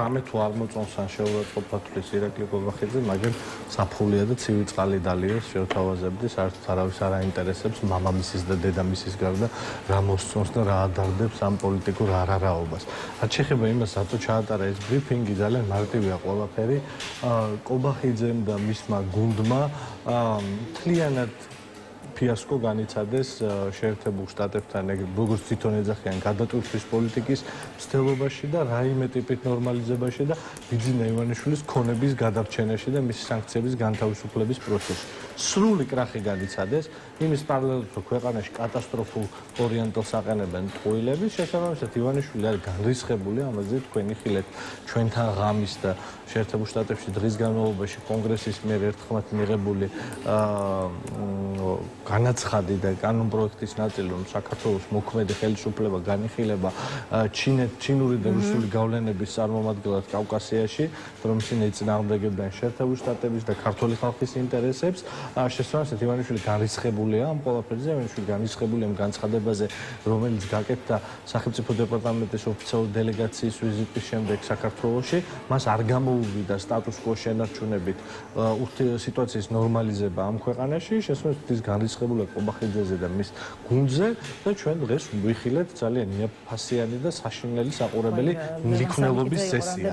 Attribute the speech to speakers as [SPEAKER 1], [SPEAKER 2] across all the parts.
[SPEAKER 1] რამე თუ არ მოწონს ან შეურაცხყოფა თulis ირაკლი ყობახიძე, მაგრამ საფხულია და ცივი წყალი დალიოს შევთავაზებდი, საერთოდ არავის არ აინტერესებს მამამისის და დედამისის გარდა რა მოსწონს და რა ადარდებს ამ პოლიტიკურ არარაობას. რაც შეეხება იმას, რატო ჩაატარა ეს ბრიფინგი, ძალიან მარტივია ყველაფერი. ყობახიძემ და მისმა გუნდმა მთლიანად ფიასკო განიცადეს შეერთებულ შტატებთან, როგორც თვითონ ეძახიან, გადატვირთვის პოლიტიკის მცდელობაში და რაიმე ტიპით ნორმალიზებაში და ბიძინა ივანიშვილის ქონების გადარჩენაში და მისი სანქციების განთავისუფლების პროცესში. სრული კრახი განიცადეს, იმის პარალელურად რომ ქვეყანაში კატასტროფულ ორიენტალს აყენებენ ტყუილების, შესაბამისად ივანიშვილი არის განრისხებული, ამაზე თქვენ იხილეთ ჩვენთან ღამის და შეერთებულ შტატებში დღის განმავლობაში კონგრესის მიერ ერთხმად მიღებული განაცხადი და კანონპროექტის ნაწილი, რომ საქართველოს მოქმედი ხელისუფლება განიხილება ჩინური და რუსული გავლენების წარმომადგენლად კავკასიაში, რომ ისინი ეწინააღმდეგებიან შეერთებულ შტატების და ქართული ხალხის ინტერესებს. შესაბამისად ივანიშვილი განრისხებულია ამ ყველაფერზე, ივანიშვილი განრისხებულია ამ განცხადებაზე, რომელიც გაკეთდა სახელმწიფო დეპარტამენტის ოფიციალური დელეგაციის ვიზიტის შემდეგ საქართველოში, მას არ გამოუვიდა სტატუს-კვო შენარჩუნებით სიტუაციის ნორმალიზება ამ ქვეყანაში, შესაბამისად ის განრისხებულია ყობახიძეზე და მის გუნდზე და ჩვენ დღეს ვიხილეთ ძალიან იაფფასიანი და საშინელი საყურებელი მლიქნელობის სესია.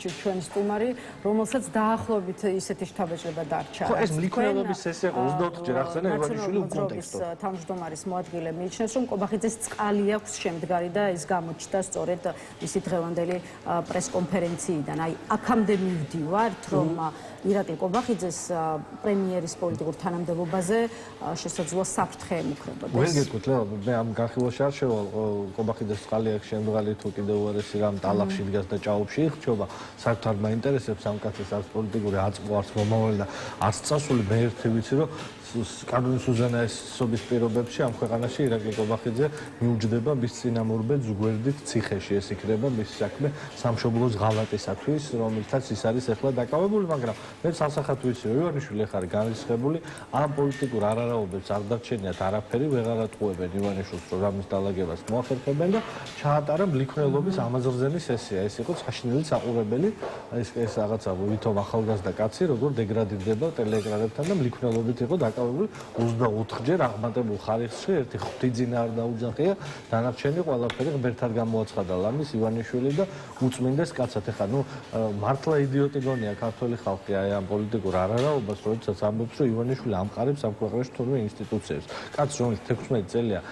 [SPEAKER 2] ჩვენი სტუმარი, რომელსაც დაახლოებით ისეთი შთაბეჭდება დარჩა.
[SPEAKER 1] ხო, ეს მლიქნელობის სესია 24-ჯერ ახსენა ივანიშვილი უკონტექსტო.
[SPEAKER 2] თავმჯდომარის მოადგილე მიიჩნევს, რომ ყობახიძეს წყალი აქვს შემდგარი და ეს გამოჩნდა სწორედ მისი დღევანდელი პრესკონფერენციიდან. აი, აქამდე მივდივართ, რომ ირაკლი ყობახიძეს პრემიერის პოლიტიკურ თანამდებობაზე შესაძლოა საფრთხე ემუქრებოდეს.
[SPEAKER 1] ვერ გეტყვით, მე ამ განხილვაში არ შევალ ყობახიძეს წყალი აქვს შემდგარი თუ კიდევ უარესი რამ ტალახში დგას და ჭაობში იხჩობა. საერთოდ არ მაინტერესებს ამ კაცის არც პოლიტიკური აწმყო, არც მომავალი და არც წასული. მე ერთი ვიცი, რომ კანონის უზენაესობის პირობებში ამ ქვეყანაში ირაკლი ყობახიძე მიუჯდება მის წინამორბედ ზუგვერდით ციხეში. ეს იქნება მისი საქმე სამშობლოს ღალატისათვის, რომელთაც ის არის ახლა დაკავებული, მაგრამ მე სასახად ვიცი, რომ ივანიშვილი ახლა არის განრისხებული, ამ პოლიტიკურ არარაობებს არ დარჩენიათ არაფერი, ვეღარ ატყუებენ ივანიშვილს, რომ რამის დალაგებას მოახერხებენ და ჩაატარა მლიქნელობის ამაზრზენი სესია. ეს იყო საშინელი საყურებელი, ეს რაღაცა ვითომ ახალგაზრდა კაცი, როგორ დეგრადირდება ტელეეკრანებთან და მლიქნელობით იყო დაკავებული 24-ჯერ აღმატებულ ხარისხში, ერთი ღვთიძინა არ დაუძახია, დანარჩენი ყველაფერი ღმერთად გამოაცხადა ლამის ივანიშვილი და უწმინდეს კაცად. ეხლა მართლა იდიოტი გონია ქართული ხალხი აი ამ პოლიტიკურ არარაობას, როდესაც ამბობს, რომ ივანიშვილი ამყარებს ამ ქვეყანაში თურმე ინსტიტუციებს. კაცს, რომელიც 16 წელიან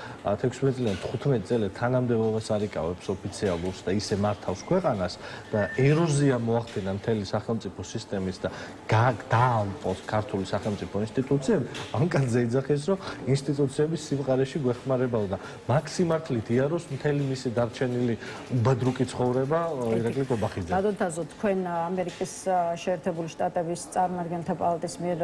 [SPEAKER 1] 15 წელი თანამდებობას არიკავებს ოფიციალურს და ისე მართავს ქვეყანას და ეროზია მოახდინა მთელი სახელმწიფო სისტემის და დაამყოს ქართული სახელმწიფო ინსტიტუციები, ამ კაცზე იძახეს, რომ ინსტიტუციების სიმყარეში გვეხმარებაო და მაქსიმართლით იაროს მთელი მისი დარჩენილი უბადრუკი ცხოვრება ირაკლი ყობახიძე.
[SPEAKER 2] გადავთაზოთ თქვენ ამერიკის შეერთებული შტატების წარმომადგენელთა პალატის მიერ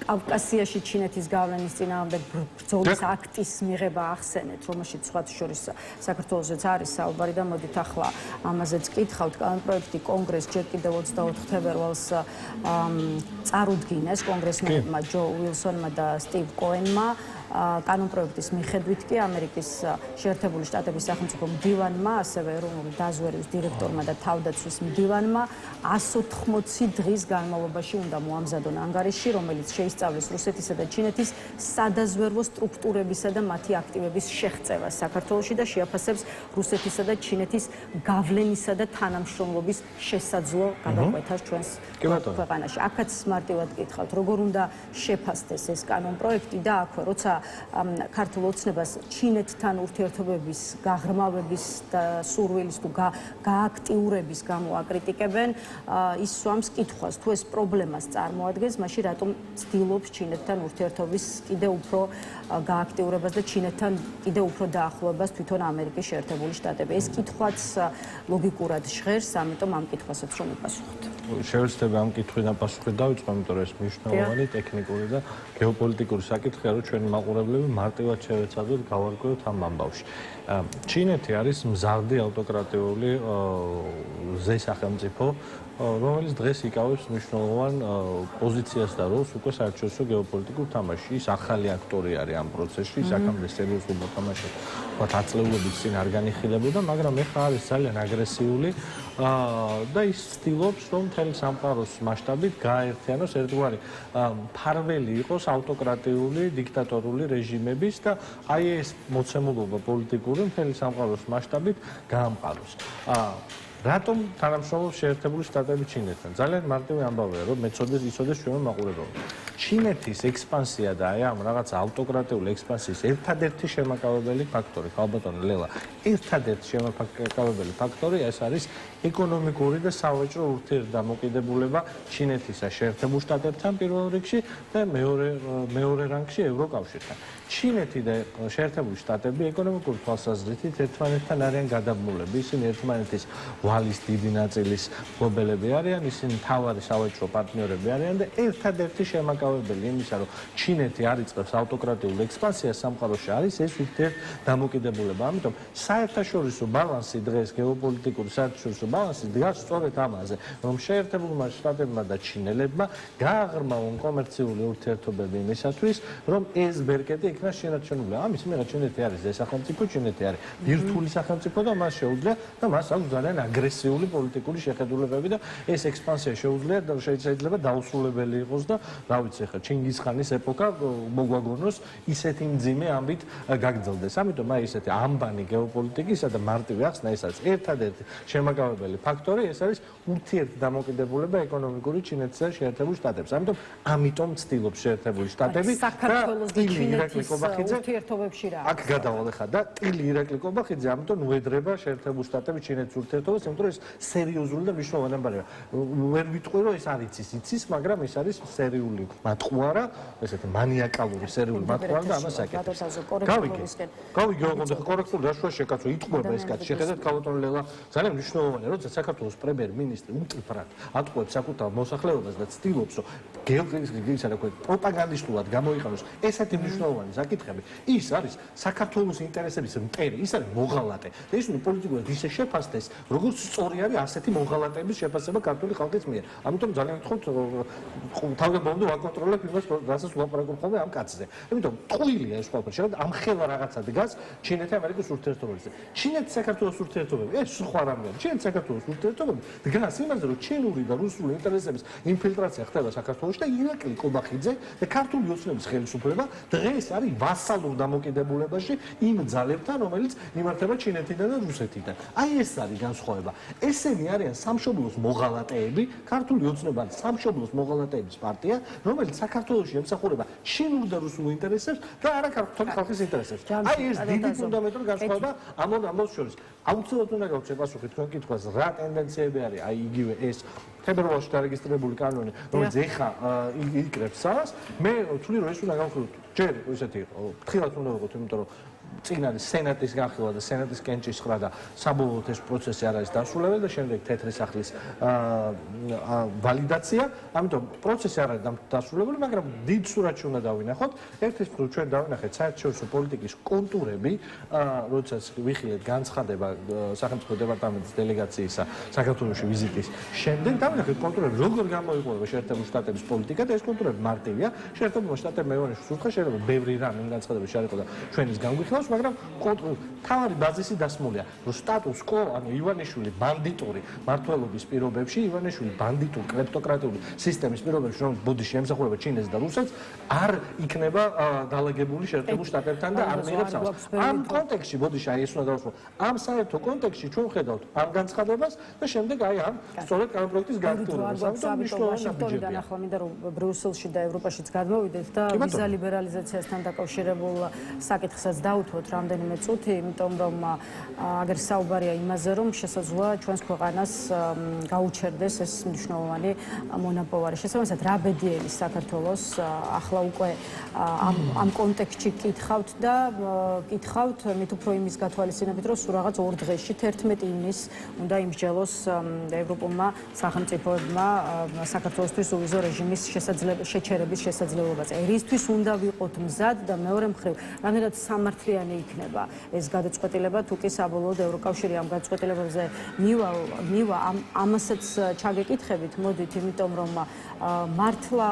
[SPEAKER 2] კავკასიაში ჩინეთის გავლენის წინააღმდეგ ბრძოლის აქტის მიღება ახსენეთ, რომელშიც სხვათა შორის საქართველოსაც არის საუბარი და მოდით ახლა ამაზეც კითხავთ. კანონპროექტი კონგრესს ჯერ კიდევ 24 თებერვალს წარუდგინეს კონგრესმენებმა ჯო უილსონმა და სტივ კოენმა. კანონპროექტის მიხედვით კი ამერიკის შეერთებული შტატების სახელმწიფო მდივანმა, ასევე ეროვნული დაზვერვის დირექტორმა და თავდაცვის მდივანმა 180 დღის განმავლობაში უნდა მოამზადონ ანგარიში, რომელიც შეისწავლის რუსეთისა და ჩინეთის სადაზვერვო სტრუქტურებისა და მათი აქტივების შეღწევას საქართველოში და შეაფასებს რუსეთისა და ჩინეთის გავლენისა და თანამშრომლობის შესაძლო გადაკვეთას ჩვენს ქვეყანაში. აქაც მარტივად კითხავთ, როგორ უნდა შეფასდეს ეს კანონპროექტი და აქვე, როცა ქართულ ოცნებას ჩინეთთან ურთიერთობების გაღრმავების და სურვილის თუ გააქტიურების გამო აკრიტიკებენ, ის სვამს კითხვას, თუ ეს პრობლემას წარმოადგენს, მაშინ რატომ ცდილობს ჩინეთთან ურთიერთობის კიდევ უფრო გააქტიურებას და ჩინეთთან კიდევ უფრო დაახლოებას თვითონ ამერიკის შეერთებული შტატები. ეს კითხვაც ლოგიკურად ჟღერს, ამიტომ ამ კითხვასაც რომ იპასუხოთ.
[SPEAKER 1] შევეცდები ამ კითხვიდან პასუხი დავიწყო, იმიტომ რომ ეს მნიშვნელოვანი ტექნიკური და გეოპოლიტიკური საკითხია, რომ ჩვენი მაყურებლები მარტივად შევეცადოთ გავარკვევთ ამ ამბავში. ჩინეთი არის მზარდი ავტოკრატიული ზესახელმწიფო, რომელიც დღეს იკავებს მნიშვნელოვან პოზიციას და როლს უკვე საერთაშორისო გეოპოლიტიკურ თამაშში. ის ახალი აქტორი არის ამ პროცესში, ის აქამდე სერიოზულ მოთამაშედ ათწლეულობით წინ არ განიხილებოდა, მაგრამ ეხლა არის ძალიან აგრესიული და ის ცდილობს, რომ მთელი სამყაროს მასშტაბით გააერთიანოს ერთგვარი ფარველი იყოს ავტოკრატიული, დიქტატორული რეჟიმების და აი ეს მოცემულობა პოლიტიკური მთელი სამყაროს მასშტაბით გაამყაროს. რატომ თანამშრომლობს შეერთებული შტატები ჩინეთთან? ძალიან მარტივი ამბავია, რომ მეცოდეს იცოდეს ჩვენო მაყურებელმა. ჩინეთის ექსპანსია და აი ამ რაღაც ავტოკრატიული ექსპანსიის ერთადერთი შემაკავებელი ფაქტორი, ხალბატონი ლელა, ერთადერთი შემაკავებელი ფაქტორი ეს არის ეკონომიკური და სავაჭრო ურთიერთდამოკიდებულება ჩინეთისა შეერთებულ შტატებთან პირველ რიგში და მეორე რანგში ევროკავშირთან. ჩინეთი და შეერთებული შტატები ეკონომიკური თვალსაზრისით ერთმანეთთან არიან გადაბმულები. ისინი ერთმანეთის ვალის დიდი ნაწილის მფლობელები არიან, ისინი მთავარი სავაჭრო პარტნიორები არიან და ერთადერთი შემაკავებელი იმისა, რომ ჩინეთი არ იწყებს ავტოკრატიულ ექსპანსიას სამყაროში არის ეს ურთიერთდამოკიდებულება. ამიტომ საერთაშორისო ბალანსი დღეს გეოპოლიტიკური საერთაშორისო ბალანსი დგას სწორედ ამაზე, რომ შეერთებულმა შტატებმა და ჩინელებმა გააღრმავონ კომერციული ურთიერთობები იმისათვის, რომ ეს ბერკეტი იქნას შენარჩუნებული. ამის მიღება ჩინეთი არის ზესახელმწიფო, ჩინეთი არის ბირთვული სახელმწიფო და მას შეუძლია და მას აქვს ძალიან აგრესიული პოლიტიკური შეხედულებები და ეს ექსპანსია შეუძლია და შეიძლება დაუსრულებელი იყოს და რა ვიცი ხა ჩინგისხანის ეპოქა მოგვაგონოს ისეთი მძიმე ამბით გაგრძელდეს. ამიტომ აი ესეთი ამბანი გეოპოლიტიკისა და მარტივი ახსნა ეს არის ერთადერთი შემაკავებელი ფაქტორი, ეს არის ურთიერთდამოკიდებულება ეკონომიკური ჩინეთსა და შეერთებულ შტატებს. ამიტომ ცდილობს შეერთებული შტატები
[SPEAKER 2] საქართველოს და ჩინეთის ურთიერთობებში რა.
[SPEAKER 1] აქ გადავალ ხა და ტილი ირაკლი კობახიძე ამიტომ უედრება შეერთებულ შტატების ჩინეთის ურთიერთობას, იმიტომ რომ ეს სერიოზული და მნიშვნელოვანი ამბავია. ვერ ვიტყვი რომ ეს არ იცის, მაგრამ ეს არის სერიული მატყუარა, ესეთი მანიაკალური სერიული მატყუარა და ამას აკეთებს. გავიგე ოღონდ კორექტული რაშუაში კაცო იტყვება ეს კაცი. შეხედეთ ქალბატონ ლელა ძალიან მნიშვნელოვანია, როცა საქართველოს პრემიერ-მინისტრი უმტიფრად ატყუებს საკუთარ მოსახლეობას და ცდილობს რომ გეოგრაფიის პროპაგანდისტულად გამოიყენოს ესეთი მნიშვნელოვანი საკითხები. ის არის საქართველოს ინტერესების მტერი, ის არის მოღალატე. და ის უნდა პოლიტიკურად ისე შეფასდეს, როგორც სწორი არის ასეთი მოღალატეების შეფასება ქართული ხალხის მიერ. ამიტომ ძალიან გთხოვთ თავგებობამდე ვაკონტროლებ იმას, რასაც ვლაპარაკობ ხოლმე ამ კაცზე. ამიტომ ტყუილია ეს ყველაფერი. შეხედეთ ამ ხელა რაღაცა დგას ჩინეთ-ამერიკის ურთიერთობებზე. ჩინეთ-საქართველოს ურთიერთობები, ეს სხვა რამეა. ჩინეთ-საქართველოს ურთიერთობები დგას იმაზე, რომ ჩინური და რუსული ინტერესების ინფილტრაცია ხდება საქართველოში და ირაკლი კობახიძე და ქართული ოცნების ხელისუფლება დღეს არის ვასალურ დამოკიდებულებაში იმ ძალებთან, რომელიც იმართება ჩინეთიდან და რუსეთიდან. აი ეს არის განსხვავება. ესენი არიან სამშობლოს მოღალატეები, ქართული ოცნება არის სამშობლოს მოღალატეების პარტია, რომელიც საქართველოში ემსახურება ჩინურ და რუსულ ინტერესებს და არა ქართული ხალხის ინტერესებს. აი ეს დიდი ფუნდამენტური განსხვავება ამ ამბავს შორის. აუცილებლად უნდა გავუწევ პასუხი თქვენ კითხვას, რა ტენდენციები არის, აი იგივე ეს თებერვალში დარეგისტრირებული კანონი, რომელიც ეხა იკრებს სას, მე ვთვლი რომ ეს უნდა გავხილოთ. ჯერ ისეთი ფრთხილად უნდა ვიყოთ, იმიტომ რომ წინ არის სენატის განხილვა და სენატის კენჭისყრა და საბოლოოდ ეს პროცესი არ არის დასრულებული და შემდეგ თეთრი სახლის ვალიდაცია. ამიტომ პროცესი არ არის დასრულებული, მაგრამ დიდ სურათში უნდა დავინახოთ. ერთის მხრივ ჩვენ დავინახეთ საერთაშორისო პოლიტიკის კონტურები, როდესაც ვიხილეთ განცხადება სახელმწიფო დეპარტამენტის დელეგაციისა საქართველოში ვიზიტის შემდეგ, დავინახეთ კონტურები, როგორ გამოიყურება შეერთებული შტატების პოლიტიკა და ეს კონტურები მარტივია. შეერთებულმა შტატებმა ევანიშვილს უთხრა, შეიძლება ბევრი რამ იმ განცხადების შეარყო და ჩვენის განგვიხილავს, მაგრამ თავარი ბაზისი დასმულია, რომ სტატუს კო, ანუ ივანიშვილი ბანდიტური მართლობის პირობებში, ივანიშვილი ბანდიტური კლეპტოკრატიული სისტემის პირობებში, რომ ბოდიში ემსახურება ჩინეთს და რუსეთს, არ იქნება დალაგებული შეერთებულ შტატებთან და არ მიიღებს ამას. ამ კონტექსტში, ბოდიში აი ეს უნდა დავუსრულო. ამ საერთო კონტექსტში ჩვენ ვხედავთ ამ განცხადებას და შემდეგ აი ამ სწორედ კანონპროექტის გაგრძელებას. ამიტომ მნიშვნელოვანია
[SPEAKER 2] ვაშინგტონიდან ახლა მინდა რომ ბრიუსელში და ევროპაშიც გადმოვიდეთ და ვიზა ლიბერალიზაციასთან დაკავშირებულ საკითხსაც დავუთმოთ რამდენიმე წუთი, იმიტომ რომ აგერ საუბარია იმაზე, რომ შესაძლოა ჩვენს ქვეყანას გაუჩერდეს ეს მნიშვნელოვანი მონოპოლარი. შესაბამისად, რა ბედიელი საქართველოს ახლა უკვე ამ კონტექსტში კითხავთ და კითხავთ მით უფრო იმის გათვალისწინებით, რომ სულ რაღაც 2 დღეში 11 ივნისს უნდა იმსჯელოს ევროპულმა სახელმწიფოებმა საქართველოსთვის უვიზო რეჟიმის შეჩერების შესაძლებლობაზე. ერისთვის უნდა ვიყოთ მზად და მეორე მხრივ, რამდენად სამართლიანი მიღებული იქნება ეს გადაწყვეტილება, თუ კი საბოლოოდ ევროკავშირი ამ გადაწყვეტილებებზე მივა ამასაც ჩაგეკითხებით, მოდით, იმიტომ რომ მართლა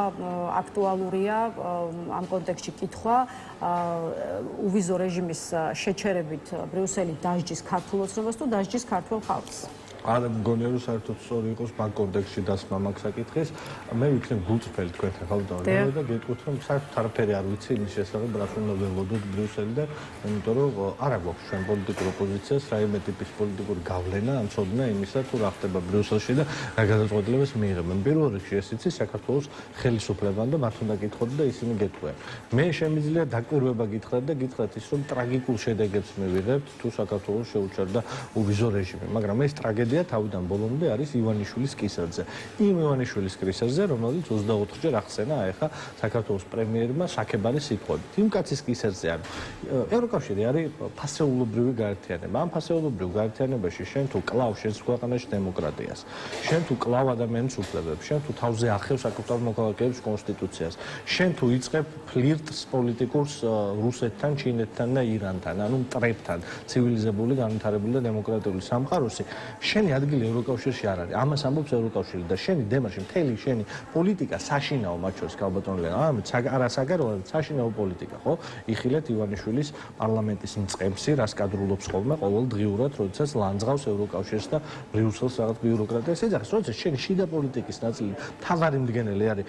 [SPEAKER 2] აქტუალურია ამ კონტექსტში კითხვა უვიზო რეჟიმის შეჩერებით ბრიუსელი დასჯის ქართულ ოცნებას თუ დასჯის ქართულ ხალხს.
[SPEAKER 1] არ მგონია რომ საერთოდ სწორი იყოს მაგ კონტექსტში დასმა მაგ საკითხის. მე ვიქნებ გულწრფელი თქვენთან ხალხთან და გეტყვით რომ საერთოდ არაფერი არ ვიცი იმის შესახებ რას უნდა ველოდოთ ბრიუსელიდან, იმიტომ რომ არ აქვს ჩვენ პოლიტიკურ ოპოზიციას რაიმე ტიპის პოლიტიკური გავლენა ან ცოდნა იმისა თუ რა ხდება ბრიუსელში და რა გადაწყვეტილებას მიიღებენ. პირველ რიგში ეს იცი საქართველოს ხელისუფლებამ და მათ უნდა გითხოთ და ისინი გეტყვიან. მე შემიძლია დაკვირვება გითხრათ და გითხრათ ის რომ ტრაგიკულ შედეგებს მივიღებთ თუ საქართველოს შეუჩერდა უვიზო რეჟიმი, მაგრამ ეს ტრაგედია თავიდან ბოლომდე არის ივანიშვილის კისერზე. იმ ივანიშვილის კისერზე, რომელიც 24-ჯერ ახსენა ეხა საქართველოს პრემიერმა საქებარი სიტყვებით. იმ კაცის კისერზე არის. ევროკავშირი არის ფასეულობრივი გაერთიანება. ამ ფასეულობრივ გაერთიანებაში შენ თუ კლავ შენს ქვეყანაში დემოკრატიას, შენ თუ კლავ ადამიანის უფლებებს, შენ თუ თავზე ახევ საკუთარ მოქალაქეებს კონსტიტუციას, შენ თუ იწყებ ფლირტს პოლიტიკურს რუსეთთან, ჩინეთთან და ირანთან, ანუ მტრებთან, ცივილიზებული, განვითარებული და დემოკრატიული სამყაროსი, შენი ადგილი ევროკავშირში არ არის. ამას ამბობს ევროკავშირი და შენი დემარში, მთელი შენი პოლიტიკა საშინაო მათ შორის ქალბატონი არასაგარეო, საშინაო პოლიტიკა, ხო? იხილეთ ივანიშვილის პარლამენტის მწყემსი, რას კადრულობს ხოლმე ყოველდღიურად, როდესაც ლანძღავს ევროკავშირს და ბრიუსელს რაღაც ბიუროკრატიას ეძახის, როდესაც შენი შიდა პოლიტიკის ნაწილი, მთავარი მდგენელი არის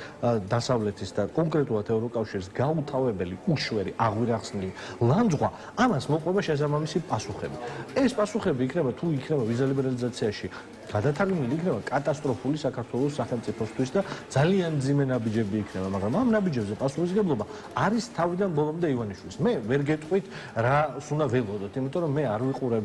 [SPEAKER 1] დასავლეთის და კონკრეტულად ევროკავშირის გაუთავებელი, უშვერი, აღვირახსნილი ლანძღვა, ამას მოყვება შესაბამისი პასუხები. ეს პასუხები იქნება თუ იქნება ვიზა ლიბერალიზაციაში გადათარგმნილი იქნება კატასტროფული საქართველოს სახელმწიფოსთვის და ძალიან მძიმე ნაბიჯები იქნება, მაგრამ ამ ნაბიჯებზე პასუხისმგებლობა არის თავიდან ბოლომდე ივანიშვილის. მე ვერ გეტყვით რას უნდა ველოდოთ, იმიტომ რომ მე არ ვიყურებ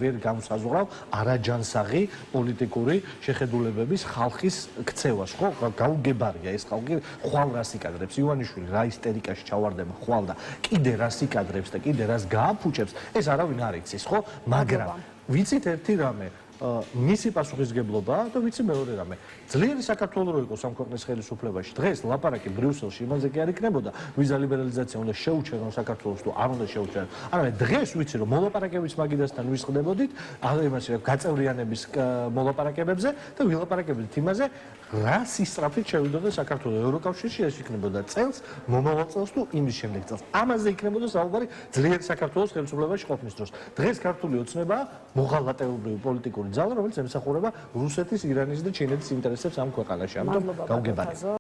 [SPEAKER 1] ვერ გამსაზღვრავ არაჯანსაღი პოლიტიკური შეხედულებების ხალხის ქცევას, ხო? გაუგებარია ეს ხალხი ხვალ რას იკადრებს, ივანიშვილი რა ისტერიკაში ჩავარდება ხვალ და კიდე რას იკადრებს და კიდე რას გააფუჭებს, ეს არავინ არ იცის, ხო? მაგრამ ვიცით ერთი რამე, მისი პასუხისმგებლობაა და ვიცი მეორე რამე. ძლიერი საქართველო რო იყოს ამ ქვეყნის ხელისუფლებაში, დღეს ლაპარაკი ბრიუსელში იმაზე კი არ იქნებოდა, ვიზა ლიბერალიზაცია უნდა შეუჩერონ საქართველოს თუ არ უნდა შეუჩერონ. არამედ დღეს ვიცი რომ მოლაპარაკებიც მაგიდასთან ვისყდებოდით, იმაში გაწევრიანების მოლაპარაკებებზე და ვილაპარაკებდით იმაზე, რა სისწრაფით შევიდოდა საქართველოს ევროკავშირში, ეს იქნებოდა წელს, მომავალ წელს თუ იმის შემდეგ წელს. ამაზე იქნებოდა საუბარი ძლიერ საქართველოს ხელისუფლებაში ყოფნის დროს. დღეს ქართული ოცნება მოღალატეობრივი პოლიტიკური ძალა, რომელიც ემსახურება რუსეთის, ირანის და ჩინეთის ინტერესებს ამ ქვეყანაში. ამიტომ გავგებარია.